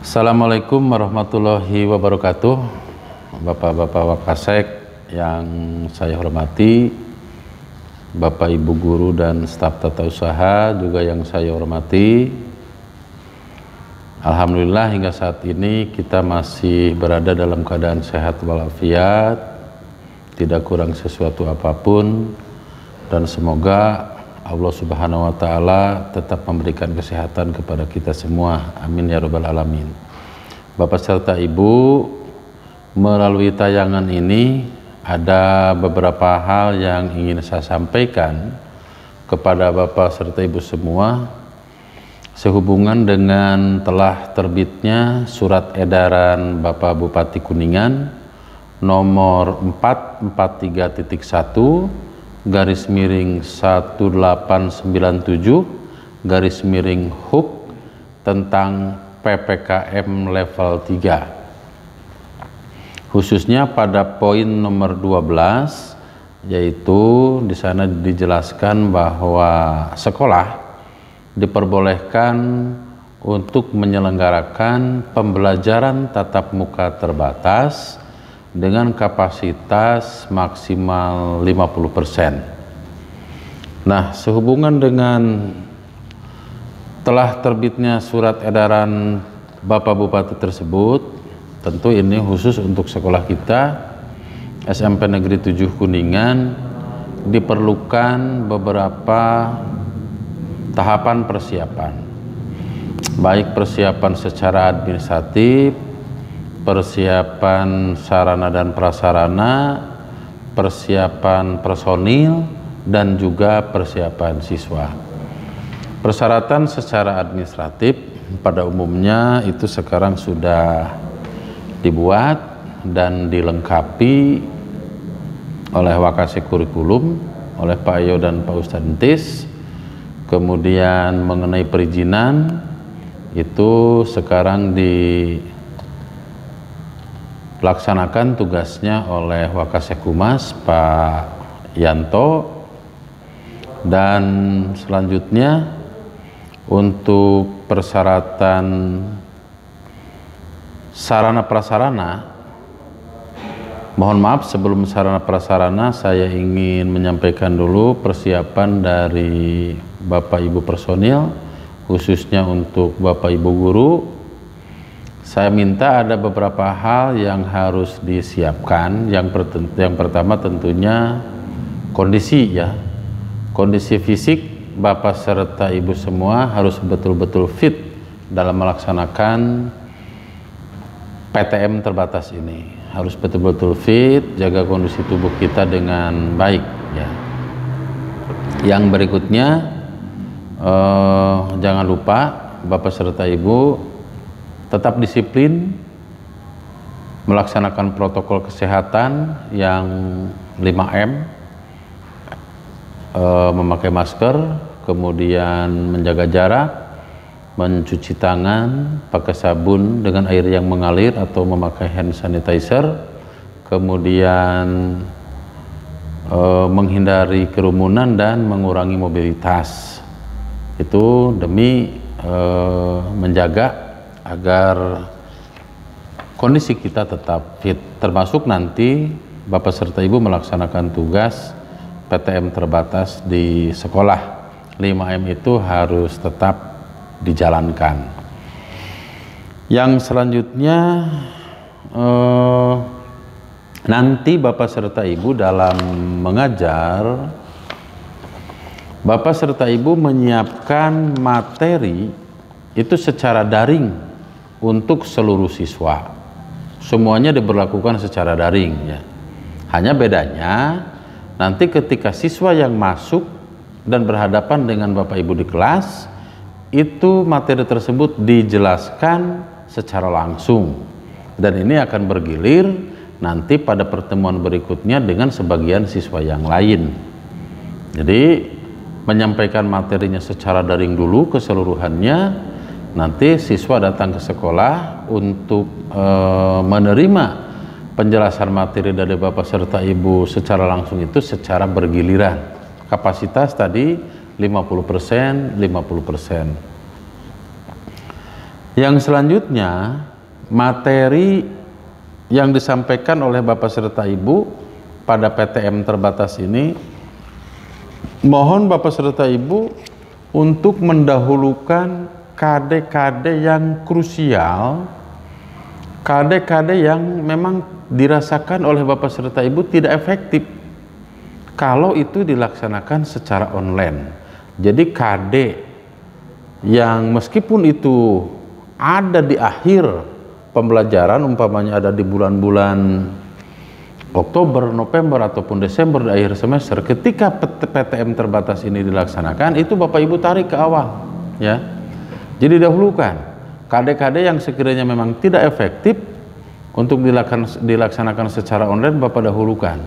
Assalamualaikum warahmatullahi wabarakatuh. Bapak-bapak Wakasek yang saya hormati, Bapak Ibu guru dan staf tata usaha juga yang saya hormati. Alhamdulillah hingga saat ini kita masih berada dalam keadaan sehat walafiat, tidak kurang sesuatu apapun, dan semoga Allah Subhanahu wa Ta'ala tetap memberikan kesehatan kepada kita semua. Amin ya Rabbal Alamin. Bapak serta Ibu, melalui tayangan ini ada beberapa hal yang ingin saya sampaikan kepada Bapak serta Ibu semua sehubungan dengan telah terbitnya surat edaran Bapak Bupati Kuningan nomor 443.1 garis miring 1897 garis miring HUK tentang PPKM level 3, khususnya pada poin nomor 12, yaitu di sana dijelaskan bahwa sekolah diperbolehkan untuk menyelenggarakan pembelajaran tatap muka terbatas dengan kapasitas maksimal 50%. Nah, sehubungan dengan telah terbitnya surat edaran Bapak Bupati tersebut, tentu ini khusus untuk sekolah kita SMP Negeri 7 Kuningan diperlukan beberapa tahapan persiapan, baik persiapan secara administratif, persiapan sarana dan prasarana, persiapan personil, dan juga persiapan siswa. Persyaratan secara administratif pada umumnya itu sekarang sudah dibuat dan dilengkapi oleh Wakasek Kurikulum, oleh Pak Ayo dan Pak Ustadz Entis. Kemudian mengenai perizinan itu sekarang dilaksanakan tugasnya oleh Wakasek Humas Pak Yanto, dan selanjutnya untuk persyaratan sarana prasarana, mohon maaf sebelum sarana prasarana saya ingin menyampaikan dulu persiapan dari Bapak Ibu personil, khususnya untuk Bapak Ibu guru. Saya minta ada beberapa hal yang harus disiapkan. Yang pertama tentunya kondisi fisik Bapak serta Ibu semua harus betul-betul fit dalam melaksanakan PTM terbatas ini. Harus betul-betul fit, jaga kondisi tubuh kita dengan baik ya. Yang berikutnya jangan lupa Bapak serta Ibu tetap disiplin melaksanakan protokol kesehatan yang 5M, memakai masker, kemudian menjaga jarak, mencuci tangan pakai sabun dengan air yang mengalir atau memakai hand sanitizer, kemudian menghindari kerumunan dan mengurangi mobilitas. Itu demi menjaga agar kondisi kita tetap fit, termasuk nanti Bapak serta Ibu melaksanakan tugas PTM terbatas di sekolah. 5M itu harus tetap dijalankan. Yang selanjutnya nanti Bapak serta Ibu dalam mengajar, Bapak serta Ibu menyiapkan materi itu secara daring untuk seluruh siswa. Semuanya diberlakukan secara daring ya. Hanya bedanya nanti ketika siswa yang masuk dan berhadapan dengan Bapak Ibu di kelas, itu materi tersebut dijelaskan secara langsung, dan ini akan bergilir nanti pada pertemuan berikutnya dengan sebagian siswa yang lain. Jadi menyampaikan materinya secara daring dulu keseluruhannya, nanti siswa datang ke sekolah untuk menerima penjelasan materi dari Bapak serta Ibu secara langsung itu secara bergiliran. Kapasitas tadi 50%, 50%. Yang selanjutnya, materi yang disampaikan oleh Bapak serta Ibu pada PTM terbatas ini, mohon Bapak serta Ibu untuk mendahulukan KD-KD yang krusial, KD-KD yang memang dirasakan oleh Bapak serta Ibu tidak efektif kalau itu dilaksanakan secara online. Jadi KD yang meskipun itu ada di akhir pembelajaran, umpamanya ada di bulan-bulan Oktober, November ataupun Desember di akhir semester, ketika PTM terbatas ini dilaksanakan, itu Bapak Ibu tarik ke awal, ya. Jadi dahulukan KD-KD yang sekiranya memang tidak efektif untuk dilaksanakan secara online, Bapak dahulukan.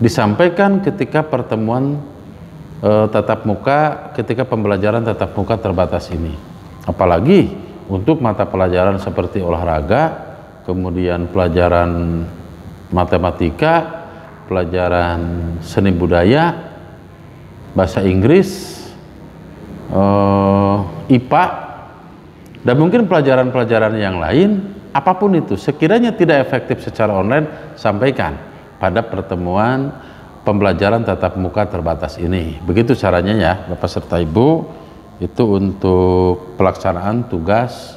Disampaikan ketika pertemuan tatap muka, ketika pembelajaran tatap muka terbatas ini. Apalagi untuk mata pelajaran seperti olahraga, kemudian pelajaran matematika, pelajaran seni budaya, bahasa Inggris, IPA, dan mungkin pelajaran-pelajaran yang lain, apapun itu, sekiranya tidak efektif secara online, sampaikan pada pertemuan pembelajaran tatap muka terbatas ini. Begitu caranya ya, Bapak serta Ibu. Itu untuk pelaksanaan tugas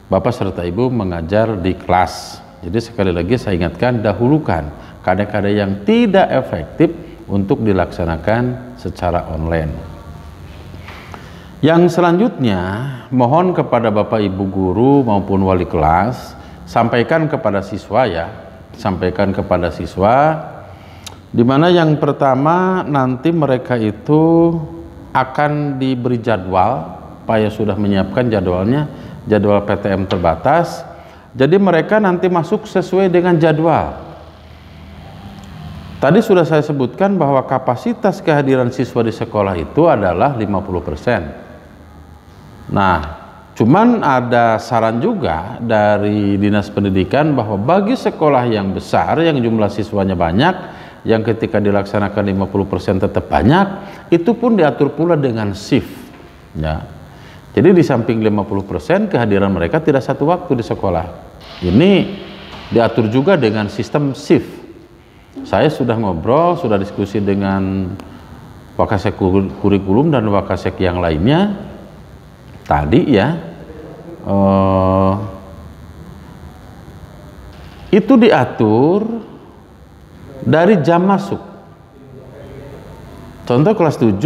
Bapak serta Ibu mengajar di kelas. Jadi sekali lagi saya ingatkan, dahulukan KD-KD yang tidak efektif untuk dilaksanakan secara online. Yang selanjutnya, mohon kepada Bapak Ibu guru maupun wali kelas, sampaikan kepada siswa ya, sampaikan kepada siswa, di mana yang pertama nanti mereka itu akan diberi jadwal, Pak ya sudah menyiapkan jadwalnya, jadwal PTM terbatas. Jadi mereka nanti masuk sesuai dengan jadwal. Tadi sudah saya sebutkan bahwa kapasitas kehadiran siswa di sekolah itu adalah 50%. Nah, cuman ada saran juga dari Dinas Pendidikan bahwa bagi sekolah yang besar, yang jumlah siswanya banyak, yang ketika dilaksanakan 50% tetap banyak, itu pun diatur pula dengan shift ya. Jadi di samping 50% kehadiran mereka tidak satu waktu di sekolah, ini diatur juga dengan sistem shift. Saya sudah ngobrol, sudah diskusi dengan Wakasek kurikulum dan Wakasek yang lainnya tadi ya, itu diatur dari jam masuk. Contoh kelas 7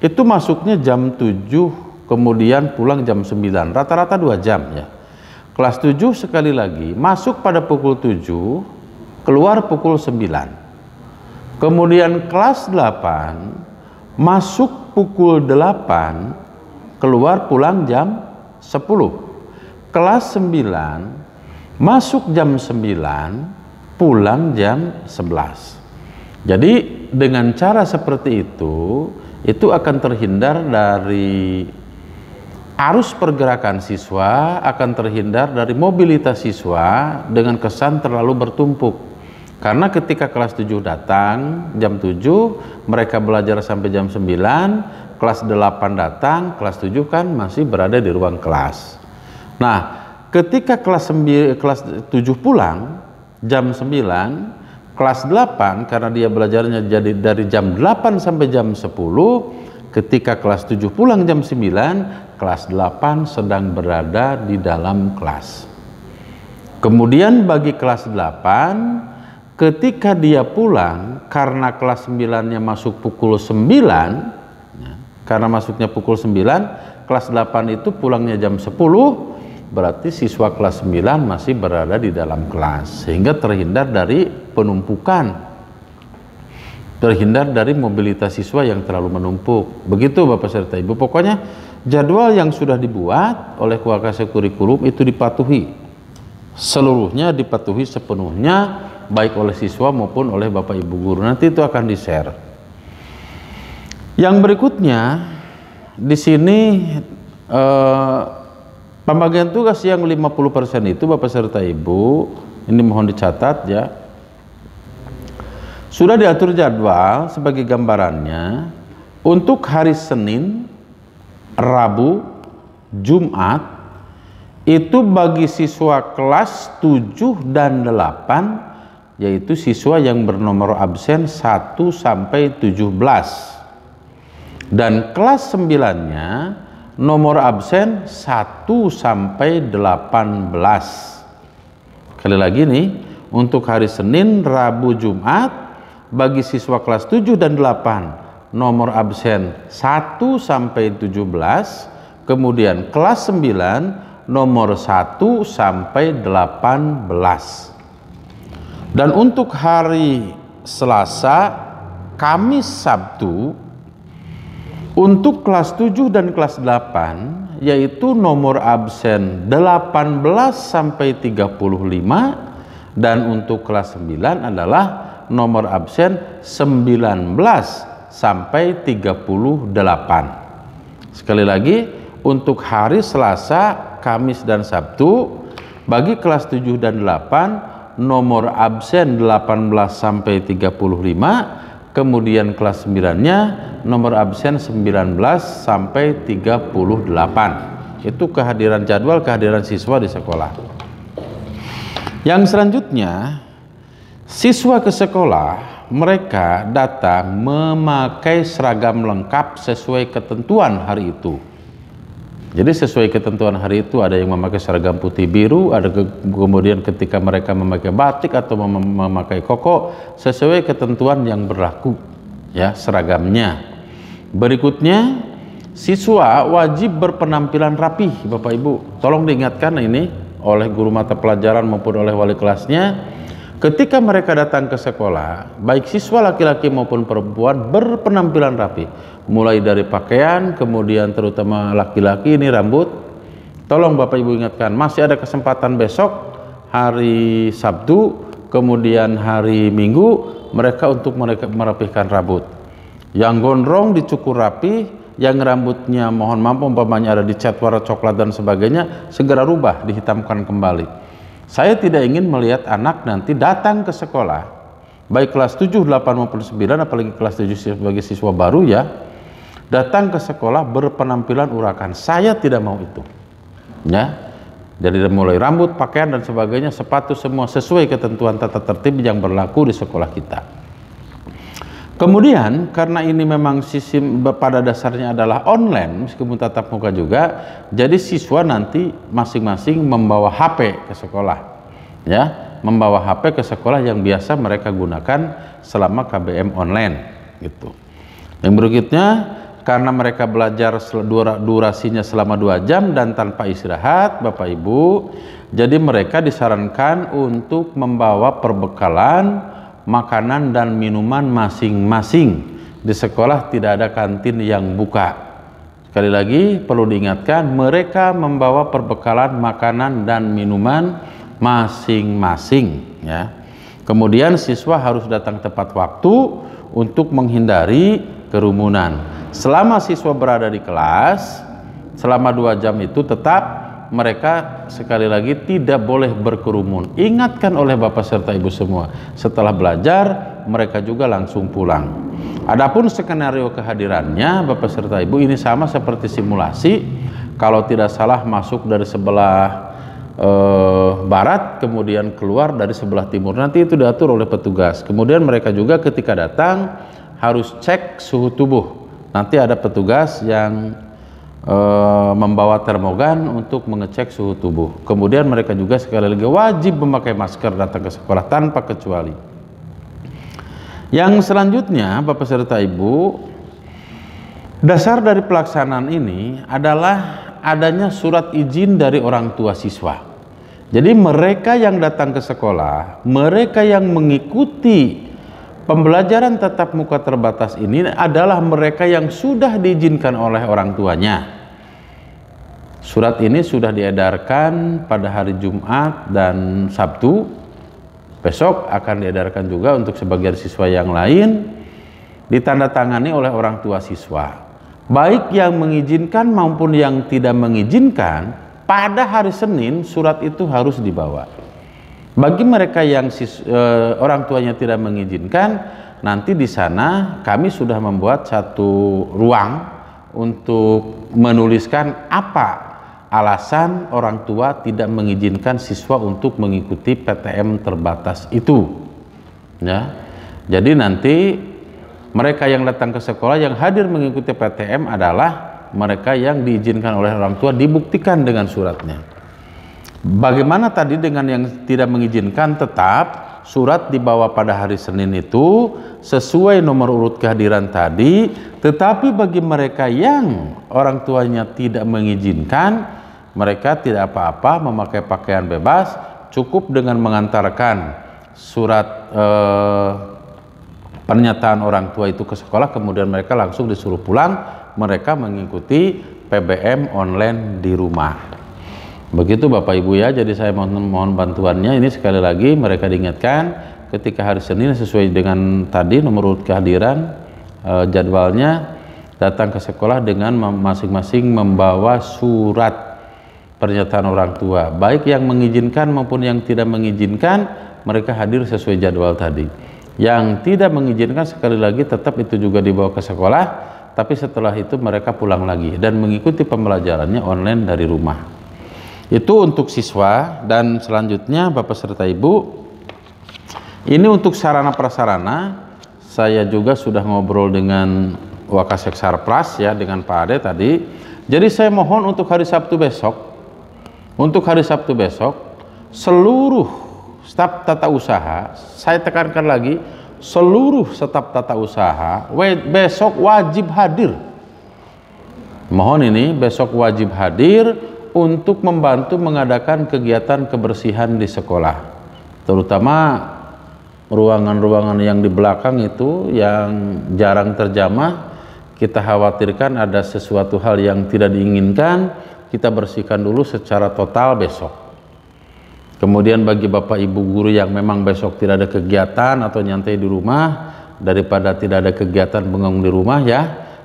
itu masuknya jam 7, kemudian pulang jam 9, rata-rata 2 jam ya. Kelas 7 sekali lagi masuk pada pukul 7, keluar pukul 9. Kemudian kelas 8 masuk pukul 8, keluar pulang jam 10. Kelas 9 masuk jam 9, pulang jam 11. Jadi dengan cara seperti itu akan terhindar dari arus pergerakan siswa, akan terhindar dari mobilitas siswa dengan kesan terlalu bertumpuk. Karena ketika kelas 7 datang jam 7, mereka belajar sampai jam 9, kelas 8 datang, kelas 7 kan masih berada di ruang kelas. Nah, ketika kelas 7 pulang jam 9, kelas 8 karena dia belajarnya jadi dari jam 8 sampai jam 10, ketika kelas 7 pulang jam 9, kelas 8 sedang berada di dalam kelas. Kemudian bagi kelas 8, ketika dia pulang karena kelas 9-nya masuk pukul 9, karena masuknya pukul 9, kelas 8 itu pulangnya jam 10, berarti siswa kelas 9 masih berada di dalam kelas, sehingga terhindar dari penumpukan, terhindar dari mobilitas siswa yang terlalu menumpuk. Begitu Bapak serta Ibu. Pokoknya jadwal yang sudah dibuat oleh Wakasek kurikulum itu dipatuhi seluruhnya, dipatuhi sepenuhnya, baik oleh siswa maupun oleh Bapak Ibu guru. Nanti itu akan di-share. Yang berikutnya di sini pembagian tugas yang 50% itu Bapak serta Ibu, ini mohon dicatat ya. Sudah diatur jadwal sebagai gambarannya untuk hari Senin, Rabu, Jumat itu bagi siswa kelas 7 dan 8, yaitu siswa yang bernomor absen 1 sampai 17. Dan kelas 9-nya nomor absen 1 sampai 18. Sekali lagi nih, untuk hari Senin, Rabu, Jumat bagi siswa kelas 7 dan 8 nomor absen 1 sampai 17, kemudian kelas 9 nomor 1 sampai 18. Dan untuk hari Selasa, Kamis, Sabtu untuk kelas 7 dan kelas 8 yaitu nomor absen 18 sampai 35, dan untuk kelas 9 adalah nomor absen 19 sampai 38. Sekali lagi, untuk hari Selasa, Kamis, dan Sabtu bagi kelas 7 dan 8 nomor absen 18 sampai 35, kemudian kelas 9-nya nomor absen 19 sampai 38. Itu kehadiran jadwal kehadiran siswa di sekolah. Yang selanjutnya, siswa ke sekolah mereka datang memakai seragam lengkap sesuai ketentuan hari itu. Jadi sesuai ketentuan hari itu ada yang memakai seragam putih biru, ada kemudian ketika mereka memakai batik atau memakai koko sesuai ketentuan yang berlaku, ya, seragamnya. Berikutnya, siswa wajib berpenampilan rapih. Bapak Ibu, tolong diingatkan ini oleh guru mata pelajaran maupun oleh wali kelasnya, ketika mereka datang ke sekolah, baik siswa laki-laki maupun perempuan berpenampilan rapi, mulai dari pakaian, kemudian terutama laki-laki ini rambut. Tolong Bapak Ibu ingatkan, masih ada kesempatan besok hari Sabtu, kemudian hari Minggu, mereka untuk merapihkan rambut. Yang gondrong dicukur rapi, yang rambutnya mohon maaf umpamanya ada dicat warna coklat dan sebagainya, segera rubah, dihitamkan kembali. Saya tidak ingin melihat anak nanti datang ke sekolah, baik kelas 7, 8 maupun 9, apalagi kelas 7 sebagai siswa baru, ya, datang ke sekolah berpenampilan urakan. Saya tidak mau itu, ya. Jadi mulai rambut, pakaian dan sebagainya, sepatu, semua sesuai ketentuan tata tertib yang berlaku di sekolah kita. Kemudian karena ini memang sistem pada dasarnya adalah online meskipun tatap muka juga, jadi siswa nanti masing-masing membawa HP ke sekolah, ya, membawa HP ke sekolah yang biasa mereka gunakan selama KBM online, gitu. Yang berikutnya, karena mereka belajar durasinya selama 2 jam dan tanpa istirahat, Bapak Ibu, jadi mereka disarankan untuk membawa perbekalan makanan dan minuman masing-masing. Di sekolah tidak ada kantin yang buka. Sekali lagi perlu diingatkan, mereka membawa perbekalan makanan dan minuman masing-masing, ya. Kemudian siswa harus datang tepat waktu untuk menghindari kerumunan. Selama siswa berada di kelas selama 2 jam itu tetap mereka sekali lagi tidak boleh berkerumun. Ingatkan oleh Bapak serta Ibu semua, setelah belajar mereka juga langsung pulang. Adapun skenario kehadirannya Bapak serta Ibu ini sama seperti simulasi. Kalau tidak salah masuk dari sebelah barat, kemudian keluar dari sebelah timur. Nanti itu diatur oleh petugas. Kemudian mereka juga ketika datang harus cek suhu tubuh. Nanti ada petugas yang membawa termogan untuk mengecek suhu tubuh. Kemudian mereka juga sekali lagi wajib memakai masker datang ke sekolah tanpa kecuali. Yang selanjutnya Bapak serta Ibu, dasar dari pelaksanaan ini adalah adanya surat izin dari orang tua siswa. Jadi mereka yang datang ke sekolah, mereka yang mengikuti pembelajaran tatap muka terbatas ini adalah mereka yang sudah diizinkan oleh orang tuanya. Surat ini sudah diedarkan pada hari Jumat dan Sabtu. Besok akan diedarkan juga untuk sebagian siswa yang lain, ditandatangani oleh orang tua siswa. Baik yang mengizinkan maupun yang tidak mengizinkan, pada hari Senin surat itu harus dibawa. Bagi mereka yang orang tuanya tidak mengizinkan, nanti di sana kami sudah membuat satu ruang untuk menuliskan apa alasan orang tua tidak mengizinkan siswa untuk mengikuti PTM terbatas itu. Ya, jadi nanti mereka yang datang ke sekolah yang hadir mengikuti PTM adalah mereka yang diizinkan oleh orang tua, dibuktikan dengan suratnya. Bagaimana tadi dengan yang tidak mengizinkan? Tetap surat dibawa pada hari Senin itu sesuai nomor urut kehadiran tadi, tetapi bagi mereka yang orang tuanya tidak mengizinkan, mereka tidak apa-apa memakai pakaian bebas, cukup dengan mengantarkan surat pernyataan orang tua itu ke sekolah, kemudian mereka langsung disuruh pulang, mereka mengikuti PBM online di rumah. Begitu Bapak Ibu ya, jadi saya mohon bantuannya. Ini sekali lagi mereka diingatkan ketika hari Senin sesuai dengan tadi nomor urut kehadiran jadwalnya, datang ke sekolah dengan masing-masing membawa surat pernyataan orang tua, baik yang mengizinkan maupun yang tidak mengizinkan, mereka hadir sesuai jadwal tadi. Yang tidak mengizinkan sekali lagi tetap itu juga dibawa ke sekolah, tapi setelah itu mereka pulang lagi dan mengikuti pembelajarannya online dari rumah. Itu untuk siswa. Dan selanjutnya Bapak serta Ibu, ini untuk sarana prasarana, saya juga sudah ngobrol dengan Wakasek Sarpras ya, dengan Pak Ade tadi. Jadi saya mohon untuk hari Sabtu besok, seluruh staf tata usaha, saya tekankan lagi, seluruh staf tata usaha besok wajib hadir. Mohon ini besok wajib hadir untuk membantu mengadakan kegiatan kebersihan di sekolah, terutama ruangan-ruangan yang di belakang itu yang jarang terjamah. Kita khawatirkan ada sesuatu hal yang tidak diinginkan, kita bersihkan dulu secara total besok. Kemudian bagi Bapak Ibu guru yang memang besok tidak ada kegiatan atau nyantai di rumah, daripada tidak ada kegiatan bengong di rumah ya,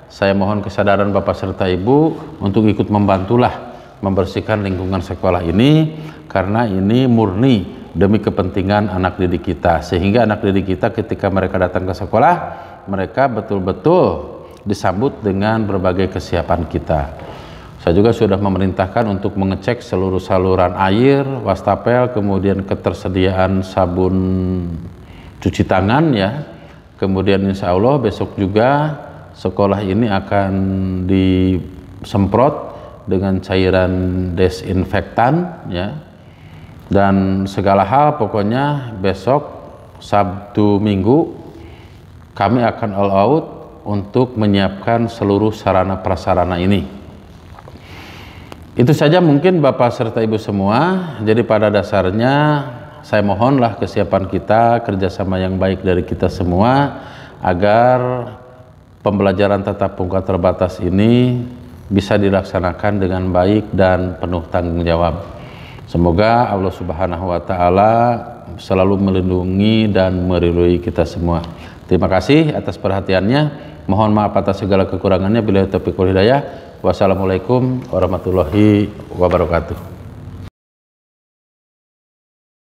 saya mohon kesadaran Bapak serta Ibu untuk ikut membantulah membersihkan lingkungan sekolah ini, karena ini murni demi kepentingan anak didik kita, sehingga anak didik kita ketika mereka datang ke sekolah, mereka betul-betul disambut dengan berbagai kesiapan kita. Saya juga sudah memerintahkan untuk mengecek seluruh saluran air, wastafel, kemudian ketersediaan sabun cuci tangan ya. Kemudian insya Allah besok juga sekolah ini akan disemprot dengan cairan desinfektan ya, dan segala hal pokoknya besok Sabtu Minggu kami akan all out untuk menyiapkan seluruh sarana prasarana ini. Itu saja mungkin Bapak serta Ibu semua. Jadi pada dasarnya saya mohonlah kesiapan kita, kerjasama yang baik dari kita semua agar pembelajaran tatap muka terbatas ini bisa dilaksanakan dengan baik dan penuh tanggung jawab. Semoga Allah Subhanahu wa Ta'ala selalu melindungi dan meridhoi kita semua. Terima kasih atas perhatiannya. Mohon maaf atas segala kekurangannya. Billahi taufiq wal hidayah. Wassalamualaikum warahmatullahi wabarakatuh.